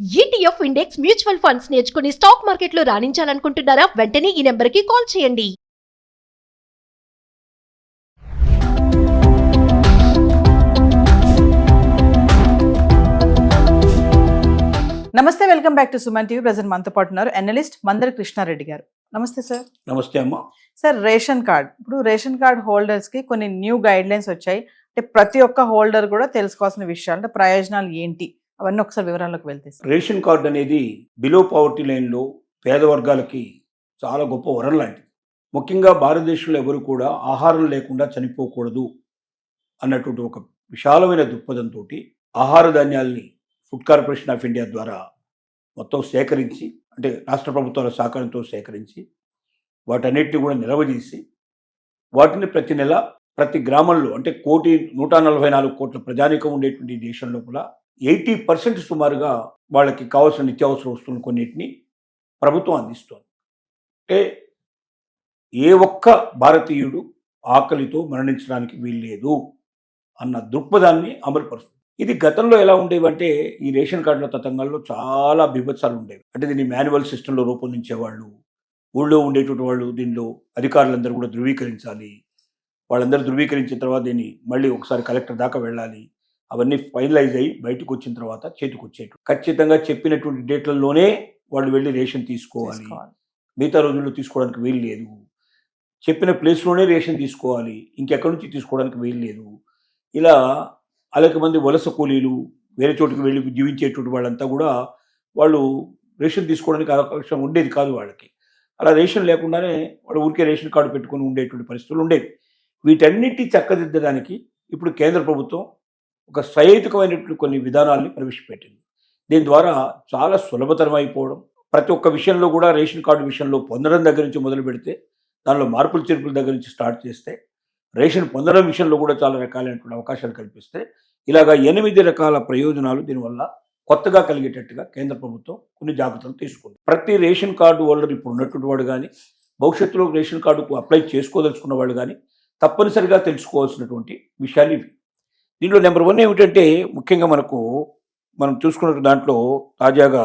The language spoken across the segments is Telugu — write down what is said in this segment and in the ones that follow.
ఈటీఎఫ్ ఇండెక్స్ మ్యూచువల్ ఫండ్స్ నేర్చుకుని స్టాక్ మార్కెట్లో రాణించాలనుకుంటున్నారా? వెంటనే ఈ నెంబర్కి కాల్ చేయండి. నమస్తే, welcome back to Suman TV. Present మనతో పాటు ఉన్నారు అనలిస్ట్ మందరి కృష్ణారెడ్డి గారు. నమస్తే సార్. నమస్తే అమ్మ. సార్, రేషన్ కార్డ్, ఇప్పుడు రేషన్ కార్డ్ హోల్డర్స్ కి కొన్ని న్యూ గైడ్ లైన్స్ వచ్చాయి. అంటే ప్రతి ఒక్క హోల్డర్ కూడా తెలుసుకోవాల్సిన విషయాలు, అంటే ప్రయోజనాలు ఏంటి, అవన్నీ ఒకసారి వివరాల్లోకి వెళ్తే సార్. రేషన్ కార్డు అనేది బిలో పవర్టీ లైన్లో పేద వర్గాలకి చాలా గొప్ప వరం లాంటిది. ముఖ్యంగా భారతదేశంలో ఎవరు కూడా ఆహారం లేకుండా చనిపోకూడదు అన్నటువంటి ఒక విశాలమైన దృక్పథంతో ఆహార ధాన్యాల్ని ఫుడ్ కార్పొరేషన్ ఆఫ్ ఇండియా ద్వారా మొత్తం సేకరించి, అంటే రాష్ట్ర ప్రభుత్వాల సహకారంతో సేకరించి వాటన్నిటిని కూడా నిల్వదీసి వాటిని ప్రతి నెల ప్రతి గ్రామంలో, అంటే 144 కోట్ల ప్రజానీకం ఉండేటువంటి దేశం లోపల 80% సుమారుగా వాళ్ళకి కావాల్సిన నిత్యావసర వస్తువులు కొన్నిటిని ప్రభుత్వం అందిస్తోంది. అంటే ఏ ఒక్క భారతీయుడు ఆకలితో మరణించడానికి వీల్లేదు అన్న దృక్పథాన్ని అమలుపరుస్తుంది. ఇది గతంలో ఎలా ఉండేవంటే, ఈ రేషన్ కార్డుల తతంగాల్లో చాలా బిభత్సాలు ఉండేవి. అంటే దీన్ని మాన్యువల్ సిస్టంలో రూపొందించేవాళ్ళు, ఊళ్ళో ఉండేటువంటి వాళ్ళు దీనిలో అధికారులందరూ కూడా ధృవీకరించాలి. వాళ్ళందరూ ధృవీకరించిన తర్వాత దీన్ని మళ్ళీ ఒకసారి కలెక్టర్ దాకా వెళ్ళాలి. అవన్నీ ఫైనలైజ్ అయ్యి బయటకు వచ్చిన తర్వాత చేతికి వచ్చేటు ఖచ్చితంగా చెప్పినటువంటి డేట్లలోనే వాళ్ళు వెళ్ళి రేషన్ తీసుకోవాలి. మిగతా రోజుల్లో తీసుకోవడానికి వీలు లేదు. చెప్పిన ప్లేస్లోనే రేషన్ తీసుకోవాలి, ఇంకెక్కడి నుంచి తీసుకోవడానికి వీలు లేదు. ఇలా అనేక మంది వలస కూలీలు, వేరే చోటుకి వెళ్ళి జీవించేటువంటి వాళ్ళంతా కూడా వాళ్ళు రేషన్ తీసుకోవడానికి అవకాశం ఉండేది కాదు వాళ్ళకి. అలా రేషన్ లేకుండానే వాళ్ళు ఊరికే రేషన్ కార్డు పెట్టుకుని ఉండేటువంటి పరిస్థితులు ఉండేవి. వీటన్నిటి చక్కదిద్దడానికి ఇప్పుడు కేంద్ర ప్రభుత్వం ఒక సహేతుకమైనటువంటి కొన్ని విధానాల్ని ప్రవేశపెట్టింది. దీని ద్వారా చాలా సులభతరం అయిపోవడం, ప్రతి ఒక్క విషయంలో కూడా రేషన్ కార్డు విషయంలో పొందడం దగ్గర నుంచి మొదలు పెడితే, దానిలో మార్పులు చేర్పుల దగ్గర నుంచి స్టార్ట్ చేస్తే, రేషన్ పొందడం విషయంలో కూడా చాలా రకాలైనటువంటి అవకాశాలు కల్పిస్తే, ఇలాగా 8 రకాల ప్రయోజనాలు దీనివల్ల కొత్తగా కలిగేటట్టుగా కేంద్ర ప్రభుత్వం కొన్ని జాగ్రత్తలు తీసుకుంది. ప్రతి రేషన్ కార్డు హోల్డర్ ఇప్పుడు ఉన్నటువంటి వాడు కానీ, భవిష్యత్తులో రేషన్ కార్డుకు అప్లై చేసుకోదలుచుకున్న వాళ్ళు కానీ తప్పనిసరిగా తెలుసుకోవాల్సినటువంటి విషయాలు ఇవి. దీంట్లో నెంబర్ 1 ఏమిటంటే, ముఖ్యంగా మనం చూసుకున్న దాంట్లో తాజాగా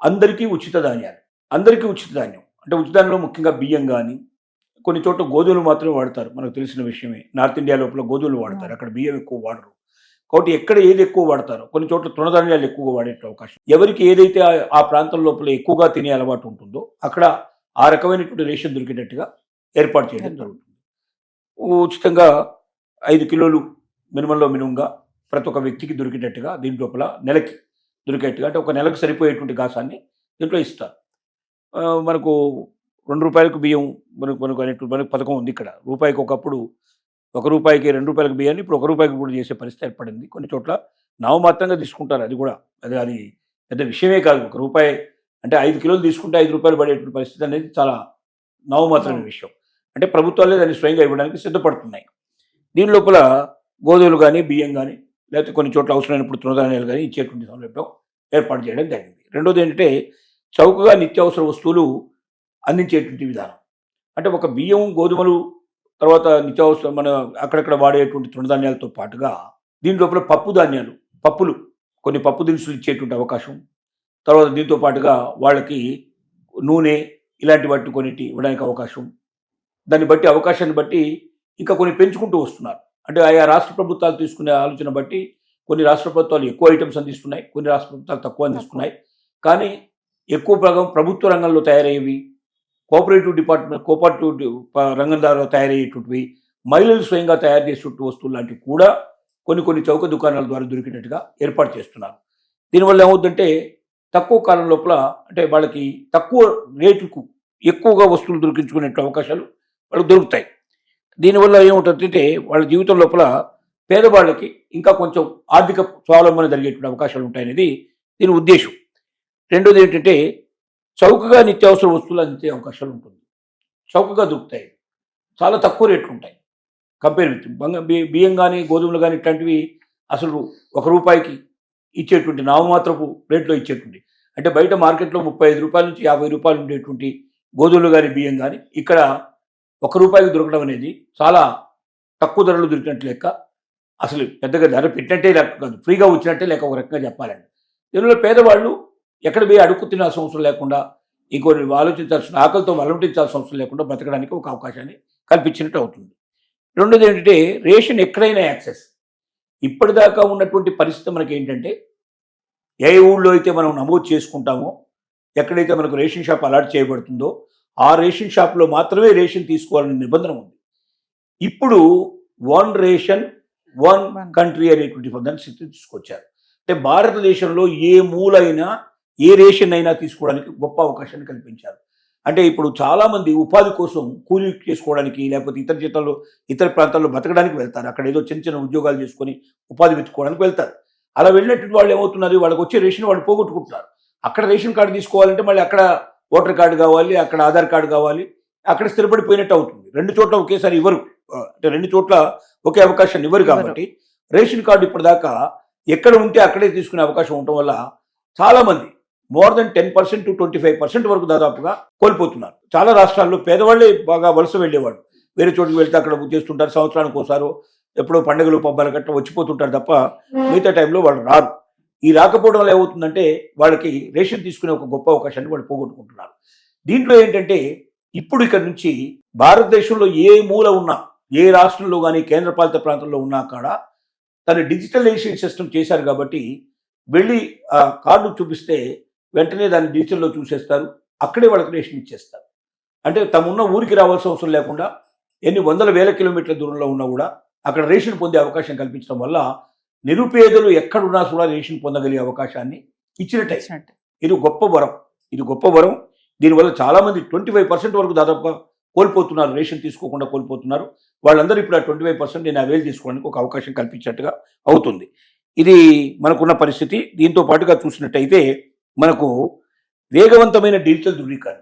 అందరికీ ఉచిత ధాన్యాలు. అందరికీ ఉచిత ధాన్యం అంటే ఉచిత ధాన్యంలో ముఖ్యంగా బియ్యం కానీ, కొన్ని చోట్ల గోధుమలు మాత్రమే వాడతారు, మనకు తెలిసిన విషయమే. నార్త్ ఇండియా లోపల గోధుమలు వాడతారు, అక్కడ బియ్యం ఎక్కువ వాడరు. కాబట్టి ఎక్కడ ఏది ఎక్కువ వాడతారో, కొన్ని చోట్ల తృణధాన్యాలు ఎక్కువగా వాడే అవకాశం. ఎవరికి ఏదైతే ఆ ప్రాంతం లోపల ఎక్కువగా తినే అలవాటు ఉంటుందో అక్కడ ఆ రకమైనటువంటి రేషన్ దొరికేటట్టుగా ఏర్పాటు చేయడం జరుగుతుంది. ఉచితంగా 5 కిలోలు మినిమంగా ప్రతి ఒక్క వ్యక్తికి దొరికేటట్టుగా దీని లోపల నెలకి దొరికేట్టుగా, అంటే ఒక నెలకు సరిపోయేటువంటి గాసాన్ని దీంట్లో ఇస్తారు. మనకు ₹2 బియ్యం మనకు పథకం ఉంది ఇక్కడ. రూపాయికి ఒకప్పుడు ₹1కి ₹2 బియ్యాన్ని ఇప్పుడు ₹1 కూడా చేసే పరిస్థితి ఏర్పడింది. కొన్ని చోట్ల నామమాత్రంగా తీసుకుంటారు. అది పెద్ద విషయమే కాదు. ₹1 అంటే 5 కిలోలు తీసుకుంటే ₹5 పడేటువంటి పరిస్థితి అనేది చాలా నామమాత్రమైన విషయం. అంటే ప్రభుత్వాలే దాన్ని స్వయంగా ఇవ్వడానికి సిద్ధపడుతున్నాయి. దీని లోపల గోధుమలు కానీ, బియ్యం కానీ, లేకపోతే కొన్ని చోట్ల అవసరమైనప్పుడు తృణధాన్యాలు కానీ ఇచ్చేటువంటి సౌలభ్యం ఏర్పాటు చేయడం జరిగింది. రెండోది ఏంటంటే, చౌకగా నిత్యావసర వస్తువులు అందించేటువంటి విధానం. అంటే ఒక బియ్యం, గోధుమలు, తర్వాత నిత్యావసర మన అక్కడక్కడ వాడేటువంటి తృణధాన్యాలతో పాటుగా దీని లోపల పప్పులు, కొన్ని పప్పు దినుసులు ఇచ్చేటువంటి అవకాశం. తర్వాత దీంతో పాటుగా వాళ్ళకి నూనె ఇలాంటి వాటిని కొన్నిటి ఇవ్వడానికి అవకాశం. దాన్ని బట్టి అవకాశాన్ని బట్టి ఇంకా కొన్ని పెంచుకుంటూ వస్తున్నారు. అంటే ఆయా రాష్ట్ర ప్రభుత్వాలు తీసుకునే ఆలోచన బట్టి కొన్ని రాష్ట్ర ప్రభుత్వాలు ఎక్కువ ఐటమ్స్ అందిస్తున్నాయి, కొన్ని రాష్ట్ర ప్రభుత్వాలు తక్కువ అందిస్తున్నాయి. కానీ ఎక్కువ భాగం ప్రభుత్వ రంగంలో తయారయ్యేవి, కోఆపరేటివ్ రంగం ద్వారా తయారయ్యేటువంటివి, మహిళలు స్వయంగా తయారు చేసేటువంటి వస్తువులు లాంటివి కూడా కొన్ని చౌక దుకాణాల ద్వారా దొరికేటట్టుగా ఏర్పాటు చేస్తున్నారు. దీనివల్ల ఏమవుతుందంటే, తక్కువ కాలం లోపల, అంటే వాళ్ళకి తక్కువ రేటుకు ఎక్కువగా వస్తువులు దొరికించుకునే అవకాశాలు వాళ్ళకి దొరుకుతాయి. దీనివల్ల ఏముంటుందంటే, వాళ్ళ జీవితం లోపల పేదవాళ్ళకి ఇంకా కొంచెం ఆర్థిక స్వావలంబన జరిగేటువంటి అవకాశాలు ఉంటాయనేది దీని ఉద్దేశం. రెండోది ఏంటంటే, చౌకగా నిత్యావసర వస్తువులు అందించే అవకాశాలు ఉంటుంది. చౌకగా దొరుకుతాయి, చాలా తక్కువ రేట్లు ఉంటాయి కంపేర్ విత్ బియ్యం కానీ, గోధుమలు కానీ ఇట్లాంటివి అసలు ₹1కి ఇచ్చేటువంటి నామమాత్రపు రేట్లో ఇచ్చేటువంటి, అంటే బయట మార్కెట్లో ₹35 నుంచి ₹50 ఉండేటువంటి గోధుమలు కానీ, బియ్యం కానీ ఇక్కడ ₹1కి దొరకడం అనేది చాలా తక్కువ ధరలు దొరికినట్టు లెక్క. అసలు పెద్దగా ధర పెట్టినట్టే లెక్క కాదు, ఫ్రీగా వచ్చినట్టే లెక్క ఒక రకంగా చెప్పాలండి. దీనిలో పేదవాళ్ళు ఎక్కడ పోయి అడుక్కు తినాల్సిన అవసరం లేకుండా ఇంకొన్ని ఆలోచించాల్సిన ఆకలితో వలమటించాల్సిన అవసరం లేకుండా బతకడానికి ఒక అవకాశాన్ని కల్పించినట్టు అవుతుంది. రెండోది ఏంటంటే రేషన్ ఎక్కడైనా యాక్సెస్. ఇప్పటిదాకా ఉన్నటువంటి పరిస్థితి మనకి ఏంటంటే ఏ ఊళ్ళో అయితే మనం నమోదు చేసుకుంటామో, ఎక్కడైతే మనకు రేషన్ షాప్ అలాట్ చేయబడుతుందో ఆ రేషన్ షాప్లో మాత్రమే రేషన్ తీసుకోవాలనే నిబంధన ఉంది. ఇప్పుడు వన్ రేషన్ వన్ కంట్రీ అనేటువంటి పదాన్ని తీసుకొచ్చారు. అంటే భారతదేశంలో ఏ మూలైనా ఏ రేషన్ అయినా తీసుకోవడానికి గొప్ప అవకాశాన్ని కల్పించారు. అంటే ఇప్పుడు చాలామంది ఉపాధి కోసం కూలీ చేసుకోవడానికి లేకపోతే ఇతర ప్రాంతాల్లో బతకడానికి వెళ్తారు. అక్కడ ఏదో చిన్న చిన్న ఉద్యోగాలు చేసుకొని ఉపాధి వెతుక్కోవడానికి వెళ్తారు. అలా వెళ్ళినటువంటి వాళ్ళు ఏమవుతున్నారు, వాళ్ళకి వచ్చే రేషన్ వాళ్ళు పోగొట్టుకుంటున్నారు. అక్కడ రేషన్ కార్డు తీసుకోవాలంటే మళ్ళీ అక్కడ ఓటర్ కార్డు కావాలి, అక్కడ ఆధార్ కార్డు కావాలి, అక్కడ స్థిరపడిపోయినట్టు అవుతుంది. రెండు చోట్ల ఒకేసారి ఇవ్వరు, అంటే రెండు చోట్ల ఒకే అవకాశాన్ని ఇవ్వరు. కాబట్టి రేషన్ కార్డు ఇప్పటిదాకా ఎక్కడ ఉంటే అక్కడే తీసుకునే అవకాశం ఉండటం వల్ల చాలామంది మోర్ దెన్ 10% to 25% వరకు దాదాపుగా కోల్పోతున్నారు. చాలా రాష్ట్రాల్లో పేదవాళ్ళే బాగా వలస వెళ్ళేవాడు, వేరే చోటుకి వెళ్తే అక్కడ చేస్తుంటారు. సంవత్సరానికి ఒకసారి ఎప్పుడో పండుగలు పబ్బాల గట్రా వచ్చిపోతుంటారు తప్ప మిగతా టైంలో వాళ్ళు రారు. ఈ రాకపోవడం వల్ల ఏమవుతుందంటే వాళ్ళకి రేషన్ తీసుకునే ఒక గొప్ప అవకాశాన్ని వాళ్ళు పోగొట్టుకుంటున్నారు. దీంట్లో ఏంటంటే ఇప్పుడు ఇక్కడ నుంచి భారతదేశంలో ఏ మూల ఉన్నా, ఏ రాష్ట్రంలో కానీ కేంద్రపాలిత ప్రాంతంలో ఉన్నా కాడ తన డిజిటలైజేషన్ సిస్టమ్ చేశారు. కాబట్టి వెళ్ళి ఆ కార్డు చూపిస్తే వెంటనే దాన్ని డిజిటల్లో చూసేస్తారు, అక్కడే వాళ్ళకి రేషన్ ఇచ్చేస్తారు. అంటే తమున్న ఊరికి రావాల్సిన అవసరం లేకుండా ఎన్ని వందల వేల కిలోమీటర్ల దూరంలో ఉన్నా కూడా అక్కడ రేషన్ పొందే అవకాశం కల్పించడం వల్ల నిరుపేదలు ఎక్కడున్నా కూడా రేషన్ పొందగలిగే అవకాశాన్ని ఇచ్చినట్టే. ఇది గొప్ప వరం. దీనివల్ల చాలామంది 25% వరకు దాదాపుగా కోల్పోతున్నారు, రేషన్ తీసుకోకుండా కోల్పోతున్నారు. వాళ్ళందరూ ఇప్పుడు ఆ 25% నేను అవైల్ చేసుకోవడానికి ఒక అవకాశం కల్పించినట్టుగా అవుతుంది. ఇది మనకున్న పరిస్థితి. దీంతో పాటుగా చూసినట్టయితే మనకు వేగవంతమైన డిజిటల్ ధృవీకరణ,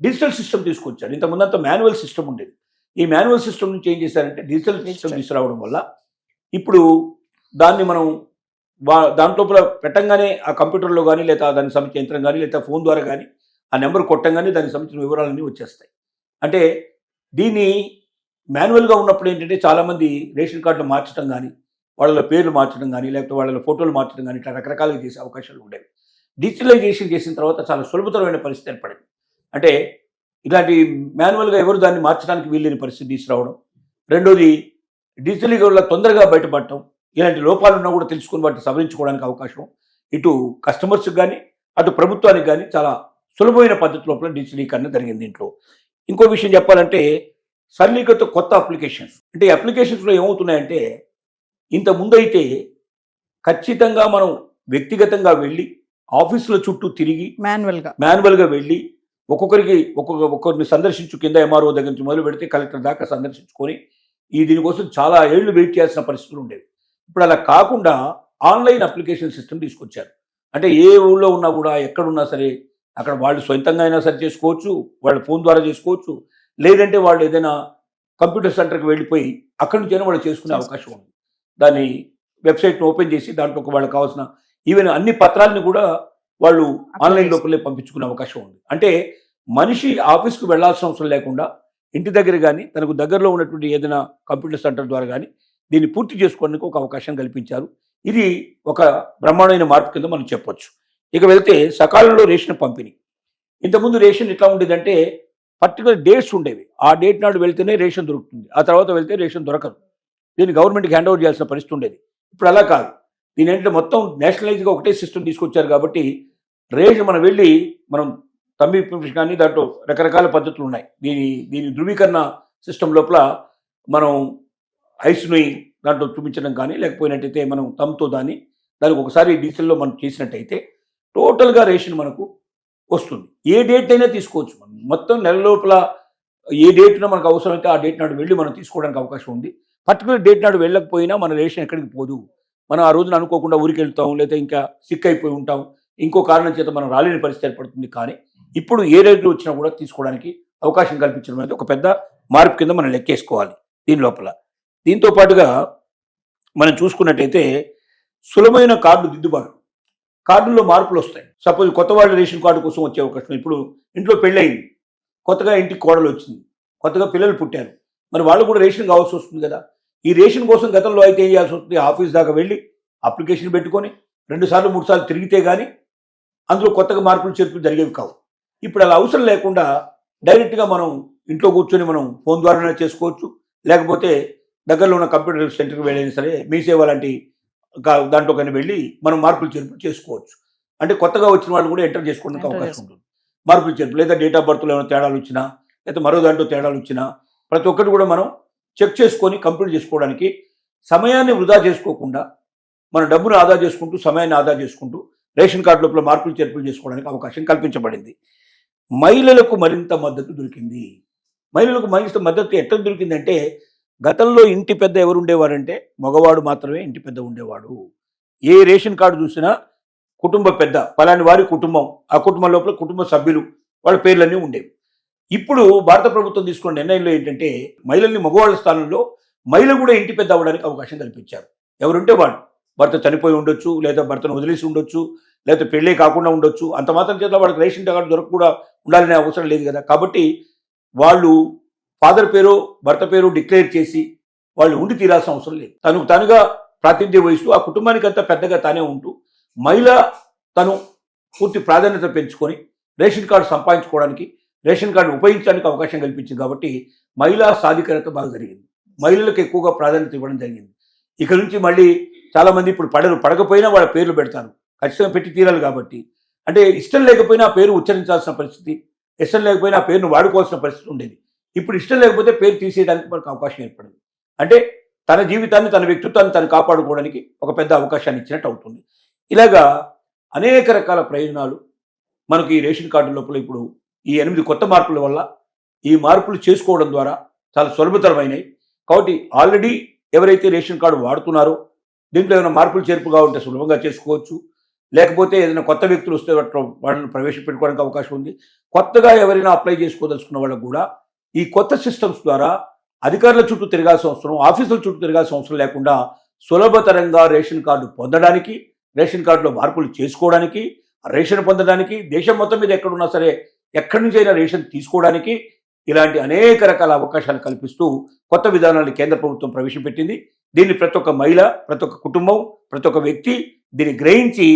డిజిటల్ సిస్టమ్ తీసుకొచ్చారు. ఇంతకుముందంతా మాన్యువల్ సిస్టమ్ ఉండేది. ఈ మాన్యువల్ సిస్టమ్ నుంచి ఏం చేశారంటే డిజిటల్ సిస్టమ్ తీసుకురావడం వల్ల ఇప్పుడు దాన్ని మనం దాంట్లో పెట్టంగానే ఆ కంప్యూటర్లో కానీ లేదా దానికి సంబంధించిన యంత్రం కానీ లేదా ఫోన్ ద్వారా కానీ ఆ నెంబర్ కొట్టంగానే దానికి సంబంధించిన వివరాలన్నీ వచ్చేస్తాయి. అంటే దీన్ని మాన్యువల్గా ఉన్నప్పుడు ఏంటంటే చాలామంది రేషన్ కార్డులు మార్చడం కానీ, వాళ్ళ పేర్లు మార్చడం కానీ, లేకపోతే వాళ్ళ ఫోటోలు మార్చడం కానీ ఇట్లా రకరకాలుగా చేసే అవకాశాలు ఉండేవి. డిజిటలైజేషన్ చేసిన తర్వాత చాలా సులభతరమైన పరిస్థితి ఏర్పడింది. అంటే ఇలాంటి మాన్యువల్గా ఎవరు దాన్ని మార్చడానికి వీల్లేని పరిస్థితి తీసుకురావడం. రెండోది డిజిటల్గా వల్ల తొందరగా బయటపడటం, ఇలాంటి లోపాలున్నా కూడా తెలుసుకుని వాటిని సవరించుకోవడానికి అవకాశం ఇటు కస్టమర్స్కి కానీ అటు ప్రభుత్వానికి కానీ చాలా సులభమైన పద్ధతి లోపల డిజిటలీకరణ జరిగింది. దీంట్లో ఇంకో విషయం చెప్పాలంటే సరళీకృత కొత్త అప్లికేషన్స్. అంటే అప్లికేషన్స్లో ఏమవుతున్నాయంటే ఇంత ముందైతే ఖచ్చితంగా మనం వ్యక్తిగతంగా వెళ్ళి ఆఫీసుల చుట్టూ తిరిగి మాన్యువల్గా వెళ్ళి ఒక్కొక్కరిని సందర్శించు, కింద ఎంఆర్ఓ దగ్గర నుంచి మొదలు పెడితే కలెక్టర్ దాకా సందర్శించుకొని దీనికోసం చాలా ఏళ్లు వెయిట్ చేయాల్సిన పరిస్థితులు ఉండేవి. ఇప్పుడు అలా కాకుండా ఆన్లైన్ అప్లికేషన్ సిస్టమ్ తీసుకొచ్చారు. అంటే ఏ ఊళ్ళో ఉన్నా కూడా ఎక్కడున్నా సరే అక్కడ వాళ్ళు సొంతంగా అయినా సరి చేసుకోవచ్చు, వాళ్ళ ఫోన్ ద్వారా చేసుకోవచ్చు, లేదంటే వాళ్ళు ఏదైనా కంప్యూటర్ సెంటర్కి వెళ్ళిపోయి అక్కడి నుంచైనా వాళ్ళు చేసుకునే అవకాశం ఉంది. దాన్ని వెబ్సైట్ని ఓపెన్ చేసి దాంట్లో వాళ్ళకి కావాల్సిన ఈవెన్ అన్ని పత్రాలను కూడా వాళ్ళు ఆన్లైన్ లోపలే పంపించుకునే అవకాశం ఉంది. అంటే మనిషి ఆఫీస్కి వెళ్లాల్సిన అవసరం లేకుండా ఇంటి దగ్గర కానీ తనకు దగ్గరలో ఉన్నటువంటి ఏదైనా కంప్యూటర్ సెంటర్ ద్వారా కానీ దీన్ని పూర్తి చేసుకోవడానికి ఒక అవకాశం కల్పించారు. ఇది ఒక బ్రహ్మాండమైన మార్పు కింద మనం చెప్పొచ్చు. ఇక వెళ్తే సకాలంలో రేషన్ పంపిణీ. ఇంతకుముందు రేషన్ ఎట్లా ఉండేదంటే పర్టికులర్ డేట్స్ ఉండేవి, ఆ డేట్ నాడు వెళ్తేనే రేషన్ దొరుకుతుంది, ఆ తర్వాత వెళ్తే రేషన్ దొరకదు. దీన్ని గవర్నమెంట్కి హ్యాండ్ ఓవర్ చేయాల్సిన పరిస్థితి ఉండేది. ఇప్పుడు అలా కాదు. దీని ఏంటంటే మొత్తం నేషనలైజ్గా ఒకటే సిస్టమ్ తీసుకొచ్చారు. కాబట్టి రేషన్ మనం వెళ్ళి మనం తమ్మి కానీ దాంట్లో రకరకాల పద్ధతులు ఉన్నాయి. దీని ధృవీకరణ సిస్టమ్ లోపల మనం ఐస్ని దాంట్లో చూపించడం కానీ లేకపోయినట్టయితే మనం తమ్తో దానికి ఒకసారి డిజిటల్లో మనం చేసినట్టయితే టోటల్గా రేషన్ మనకు వస్తుంది. ఏ డేట్ అయినా తీసుకోవచ్చు. మనం మొత్తం నెల లోపల ఏ డేట్న మనకు అవసరమైతే ఆ డేట్ నాడు వెళ్ళి మనం తీసుకోవడానికి అవకాశం ఉంది. పర్టికులర్ డేట్ నాడు వెళ్ళకపోయినా మన రేషన్ ఎక్కడికి పోదు. మనం ఆ రోజున అనుకోకుండా ఊరికి వెళ్తాం, లేదా ఇంకా సిక్ అయిపోయి ఉంటాం, ఇంకో కారణం చేత మనం రాలేని పరిస్థితి ఏర్పడుతుంది. కానీ ఇప్పుడు ఏ రేట్లు వచ్చినా కూడా తీసుకోవడానికి అవకాశం కల్పించడం అనేది ఒక పెద్ద మార్పు కింద మనం లెక్కేసుకోవాలి దీని లోపల. దీంతో పాటుగా మనం చూసుకున్నట్టయితే సులభమైన కార్డు దిద్దుబాటు, కార్డుల్లో మార్పులు వస్తాయి. సపోజ్ కొత్త వాళ్ళు రేషన్ కార్డు కోసం వచ్చే అవకాశం. ఇప్పుడు ఇంట్లో పెళ్ళయింది, కొత్తగా ఇంటికి కోడలు వచ్చింది, కొత్తగా పిల్లలు పుట్టారు, మరి వాళ్ళు కూడా రేషన్ కావాల్సి వస్తుంది కదా. ఈ రేషన్ కోసం గతంలో అయితే ఏం చేయాల్సి వస్తుంది, ఆఫీస్ దాకా వెళ్ళి అప్లికేషన్ పెట్టుకొని 2 సార్లు 3 సార్లు తిరిగితే కానీ అందులో కొత్తగా మార్పులు చేర్పులు జరిగేవి కావు. ఇప్పుడు అలా అవసరం లేకుండా డైరెక్ట్గా మనం ఇంట్లో కూర్చొని మనం ఫోన్ ద్వారానే చేసుకోవచ్చు, లేకపోతే దగ్గరలో ఉన్న కంప్యూటర్ సెంటర్కి వెళ్ళైనా సరే మీ సేవ లాంటి దాంట్లో కానీ వెళ్ళి మనం మార్పులు చేర్పులు చేసుకోవచ్చు. అంటే కొత్తగా వచ్చిన వాళ్ళు కూడా ఎంటర్ చేసుకోవడానికి అవకాశం ఉంటుంది. మార్పులు చేర్పులు లేదా డేట్ ఆఫ్ బర్త్లో ఏమైనా తేడాలు వచ్చినా లేదా మరో దాంట్లో తేడాలు వచ్చినా ప్రతి ఒక్కటి కూడా మనం చెక్ చేసుకొని కంప్లీట్ చేసుకోవడానికి, సమయాన్ని వృధా చేసుకోకుండా మన డబ్బును ఆదా చేసుకుంటూ సమయాన్ని ఆదా చేసుకుంటూ రేషన్ కార్డు లోపల మార్పులు చేర్పులు చేసుకోవడానికి అవకాశం కల్పించబడింది. మహిళలకు మరింత మద్దతు దొరికింది. మహిళలకు మరింత మద్దతు ఎట్లా దొరికిందంటే, గతంలో ఇంటి పెద్ద ఎవరు ఉండేవారంటే మగవాడు మాత్రమే ఇంటి పెద్ద ఉండేవాడు. ఏ రేషన్ కార్డు చూసినా కుటుంబ పెద్ద పలాని వారి కుటుంబం, ఆ కుటుంబం లోపల కుటుంబ సభ్యులు వాళ్ళ పేర్లన్నీ ఉండేవి. ఇప్పుడు భారత ప్రభుత్వం తీసుకున్న నిర్ణయంలో ఏంటంటే, మహిళల్ని మగవాళ్ళ స్థానంలో మహిళ కూడా ఇంటి పెద్ద అవ్వడానికి అవకాశం కల్పించారు. ఎవరుంటే వాడు భర్త చనిపోయి ఉండొచ్చు, లేదా భర్తను వదిలేసి ఉండొచ్చు, లేకపోతే పెళ్ళే కాకుండా ఉండొచ్చు. అంత మాత్రం చేత వాడికి రేషన్ కార్డు దొరక కూడా ఉండాలనే అవసరం లేదు కదా. కాబట్టి వాళ్ళు ఫాదర్ పేరు భర్త పేరు డిక్లేర్ చేసి వాళ్ళు ఉండి తీరాల్సిన అవసరం లేదు. తనుగా ప్రాతినిధ్యం వహిస్తూ ఆ కుటుంబానికి అంతా పెద్దగా తానే ఉంటూ మహిళ తను పూర్తి ప్రాధాన్యత పెంచుకొని రేషన్ కార్డు సంపాదించుకోవడానికి, రేషన్ కార్డు ఉపయోగించడానికి అవకాశం కల్పించింది. కాబట్టి మహిళా సాధికారత బాగా జరిగింది. మహిళలకు ఎక్కువగా ప్రాధాన్యత ఇవ్వడం జరిగింది. ఇక నుంచి మళ్ళీ చాలామంది ఇప్పుడు పడకపోయినా వాళ్ళ పేర్లు పెడతారు, ఖచ్చితంగా పెట్టి తీరాలి. కాబట్టి అంటే ఇష్టం లేకపోయినా ఆ పేరు ఉచ్చరించాల్సిన పరిస్థితి, ఇష్టం లేకపోయినా ఆ పేరును వాడుకోవాల్సిన పరిస్థితి ఉండేది. ఇప్పుడు ఇష్టం లేకపోతే పేరు తీసేయడానికి మనకు అవకాశం ఏర్పడింది. అంటే తన జీవితాన్ని, తన వ్యక్తిత్వాన్ని తను కాపాడుకోవడానికి ఒక పెద్ద అవకాశాన్ని ఇచ్చినట్టు అవుతుంది. ఇలాగా అనేక రకాల ప్రయోజనాలు మనకి ఈ రేషన్ కార్డు లోపల ఇప్పుడు ఈ 8 కొత్త మార్పుల వల్ల, ఈ మార్పులు చేసుకోవడం ద్వారా చాలా సులభతరమైనవి. కాబట్టి ఆల్రెడీ ఎవరైతే రేషన్ కార్డు వాడుతున్నారో దీంట్లో ఏమైనా మార్పులు చేర్పుగా ఉంటే సులభంగా చేసుకోవచ్చు. లేకపోతే ఏదైనా కొత్త వ్యక్తులు వస్తే వాళ్ళని ప్రవేశపెట్టుకోవడానికి అవకాశం ఉంది. కొత్తగా ఎవరైనా అప్లై చేసుకోదలుచుకున్న వాళ్ళకు కూడా ఈ కొత్త సిస్టమ్స్ ద్వారా అధికారుల చుట్టూ తిరగాల్సిన అవసరం, ఆఫీసుల చుట్టూ తిరగాల్సిన అవసరం లేకుండా సులభతరంగా రేషన్ కార్డు పొందడానికి, రేషన్ కార్డులో మార్పులు చేసుకోవడానికి, రేషన్ పొందడానికి, దేశం మొత్తం మీద ఎక్కడున్నా సరే ఎక్కడి నుంచి అయినా రేషన్ తీసుకోవడానికి ఇలాంటి అనేక రకాల అవకాశాలు కల్పిస్తూ కొత్త విధానాన్ని కేంద్ర ప్రభుత్వం ప్రవేశపెట్టింది. దీన్ని ప్రతి ఒక్క మహిళ, ప్రతి ఒక్క కుటుంబం, ప్రతి ఒక్క వ్యక్తి దీన్ని గ్రహించి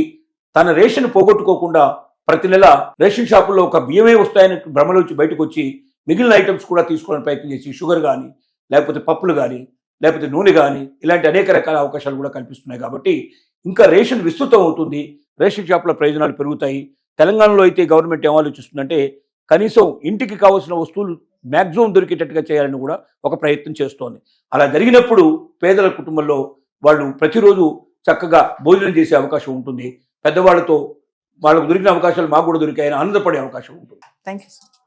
తన రేషన్ పోగొట్టుకోకుండా ప్రతి నెల రేషన్ షాపుల్లో ఒక బియ్యమే వస్తాయని భ్రమలోంచి బయటకు వచ్చి మిగిలిన ఐటమ్స్ కూడా తీసుకోవడానికి ప్రయత్నం చేసి షుగర్ కానీ, లేకపోతే పప్పులు కానీ, లేకపోతే నూనె కానీ ఇలాంటి అనేక రకాల అవకాశాలు కూడా కల్పిస్తున్నాయి. కాబట్టి ఇంకా రేషన్ విస్తృతం అవుతుంది, రేషన్ షాపుల ప్రయోజనాలు పెరుగుతాయి. తెలంగాణలో అయితే గవర్నమెంట్ ఏం ఆలోచిస్తుందంటే, కనీసం ఇంటికి కావాల్సిన వస్తువులు మ్యాక్సిమం దొరికేటట్టుగా చేయాలని కూడా ఒక ప్రయత్నం చేస్తోంది. అలా జరిగినప్పుడు పేదల కుటుంబంలో వాళ్ళు ప్రతిరోజు చక్కగా భోజనం చేసే అవకాశం ఉంటుంది. పెద్దవాళ్ళతో వాళ్ళకు దొరికిన అవకాశాలు మాకు కూడా దొరికాయని ఆనందపడే అవకాశం ఉంటుంది. Thank you sir.